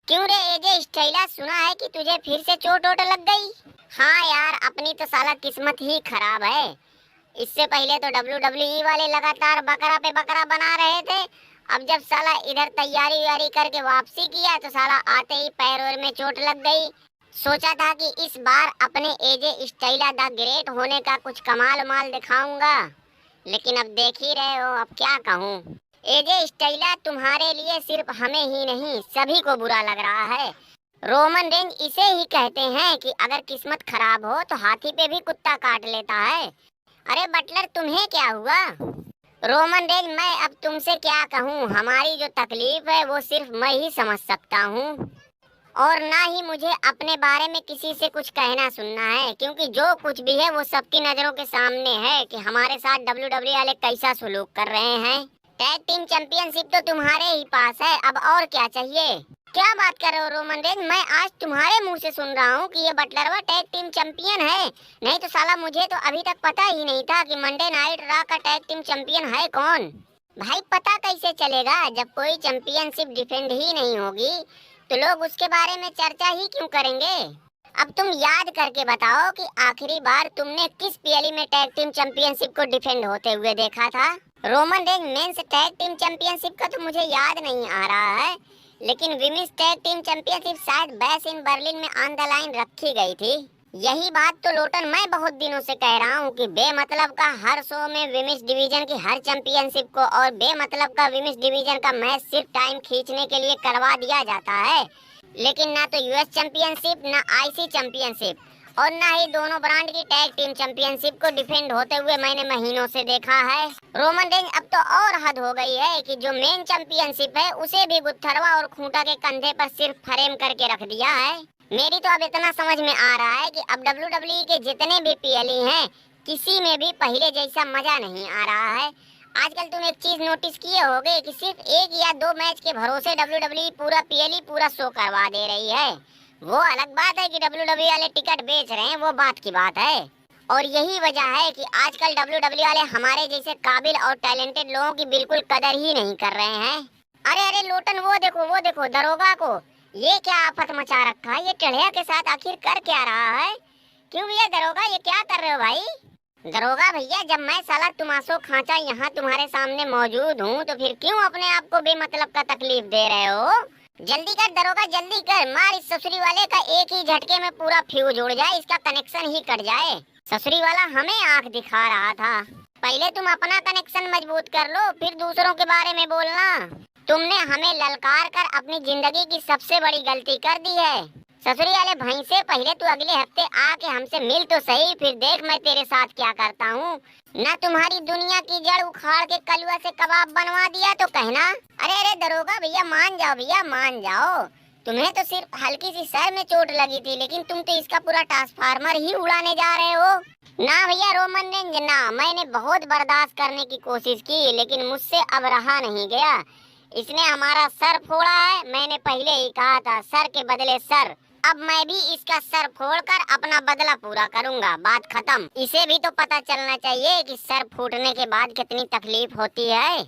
क्यों रे एजे स्टाइला, सुना है कि तुझे फिर से चोट वोट लग गई। हाँ यार, अपनी तो साला किस्मत ही खराब है। इससे पहले तो WWE वाले लगातार बकरा पे बकरा बना रहे थे। अब जब साला इधर तैयारी व्यारी करके वापसी किया तो साला आते ही पैर वैर में चोट लग गई। सोचा था कि इस बार अपने एजे स्टाइला द ग्रेट होने का कुछ कमाल माल दिखाऊंगा, लेकिन अब देख ही रहे हो, अब क्या कहूँ। एजे स्टाइला, तुम्हारे लिए सिर्फ हमें ही नहीं सभी को बुरा लग रहा है। रोमन रेंज इसे ही कहते हैं कि अगर किस्मत खराब हो तो हाथी पे भी कुत्ता काट लेता है। अरे बटलर, तुम्हें क्या हुआ? रोमन रेंज, मैं अब तुमसे क्या कहूँ, हमारी जो तकलीफ है वो सिर्फ मैं ही समझ सकता हूँ, और ना ही मुझे अपने बारे में किसी से कुछ कहना सुनना है, क्योंकि जो कुछ भी है वो सबकी नजरों के सामने है कि हमारे साथ WWE वाले कैसा सलूक कर रहे हैं। टैग टीम चैंपियनशिप तो तुम्हारे ही पास है, अब और क्या चाहिए? क्या बात कर रहे हो रोमन रेंज? मैं आज तुम्हारे मुंह से सुन रहा हूँ कि ये बटलरवा टैग टीम चैंपियन है। नहीं तो साला मुझे तो अभी तक पता ही नहीं था कि मंडे नाइट रॉ का टैग टीम चैंपियन है कौन। भाई पता कैसे चलेगा जब कोई चैंपियनशिप डिफेंड ही नहीं होगी तो लोग उसके बारे में चर्चा ही क्यों करेंगे? अब तुम याद करके बताओ कि आखिरी बार तुमने किस पीएलई में टैग टीम चैंपियनशिप को डिफेंड होते हुए देखा था? Roman Reigns, men's tag team championship का तो मुझे याद नहीं आ रहा है, लेकिन विमेंस टैग टीम चैंपियनशिप शायद बैश इन बर्लिन में ऑन द लाइन रखी गई थी। यही बात तो लोटन मैं बहुत दिनों से कह रहा हूँ कि बेमतलब का हर शो में विमेंस डिवीजन की हर चैंपियनशिप को और बेमतलब का विमेंस डिवीजन का मैच सिर्फ टाइम खींचने के लिए करवा दिया जाता है, लेकिन ना तो यूएस चैंपियनशिप, ना आईसी चैंपियनशिप, और ना ही दोनों ब्रांड की टैग टीम चैंपियनशिप को डिफेंड होते हुए मैंने महीनों से देखा है। रोमन रेंज, अब तो और हद हो गई है कि जो मेन चैंपियनशिप है उसे भी गुत्थरवा और खूंटा के कंधे पर सिर्फ फ्रेम करके रख दिया है। मेरी तो अब इतना समझ में आ रहा है कि अब WWE के जितने भी पीएलई हैं किसी में भी पहले जैसा मजा नहीं आ रहा है। आजकल तुम एक चीज नोटिस किए होगे कि सिर्फ एक या दो मैच के भरोसे WWE पूरा पीएलई पूरा शो करवा दे रही है। वो अलग बात है कि WWE वाले टिकट बेच रहे हैं, वो बात की बात है। और यही वजह है कि आजकल WWE वाले हमारे जैसे काबिल और टैलेंटेड लोगों की बिल्कुल कदर ही नहीं कर रहे हैं। अरे अरे लोटन, वो देखो दरोगा को। ये क्या आफत मचा रखा है, ये चढ़िया के साथ आखिर कर क्या रहा है? क्यों भैया दरोगा, ये क्या कर रहे हो भाई? दरोगा भैया, जब मैं साला तुमासो खांचा यहाँ तुम्हारे सामने मौजूद हूँ तो फिर क्यों अपने आप को बेमतलब का तकलीफ दे रहे हो? जल्दी कर दरोगा, जल्दी कर, मार इस ससुरी वाले का एक ही झटके में पूरा फ्यूज उड़ जाए, इसका कनेक्शन ही कट जाए। ससुरी वाला हमें आंख दिखा रहा था। पहले तुम अपना कनेक्शन मजबूत कर लो, फिर दूसरों के बारे में बोलना। तुमने हमें ललकार कर अपनी जिंदगी की सबसे बड़ी गलती कर दी है। ससुरी वाले भाई से पहले तू अगले हफ्ते आके हमसे मिल तो सही, फिर देख मैं तेरे साथ क्या करता हूँ। ना तुम्हारी दुनिया की जड़ उखाड़ के कलुआ से कबाब बनवा दिया तो कहना। अरे अरे दरोगा भैया मान जाओ, भैया मान जाओ। तुम्हें तो सिर्फ हल्की सी सर में चोट लगी थी, लेकिन तुम तो इसका पूरा ट्रांसफार्मर ही उड़ाने जा रहे हो। ना भैया रोमन रेंज ना, मैंने बहुत बर्दाश्त करने की कोशिश की लेकिन मुझसे अब रहा नहीं गया। इसने हमारा सर फोड़ा है, मैंने पहले ही कहा था सर के बदले सर। अब मैं भी इसका सर फोड़कर अपना बदला पूरा करूंगा, बात खत्म। इसे भी तो पता चलना चाहिए कि सर फूटने के बाद कितनी तकलीफ होती है।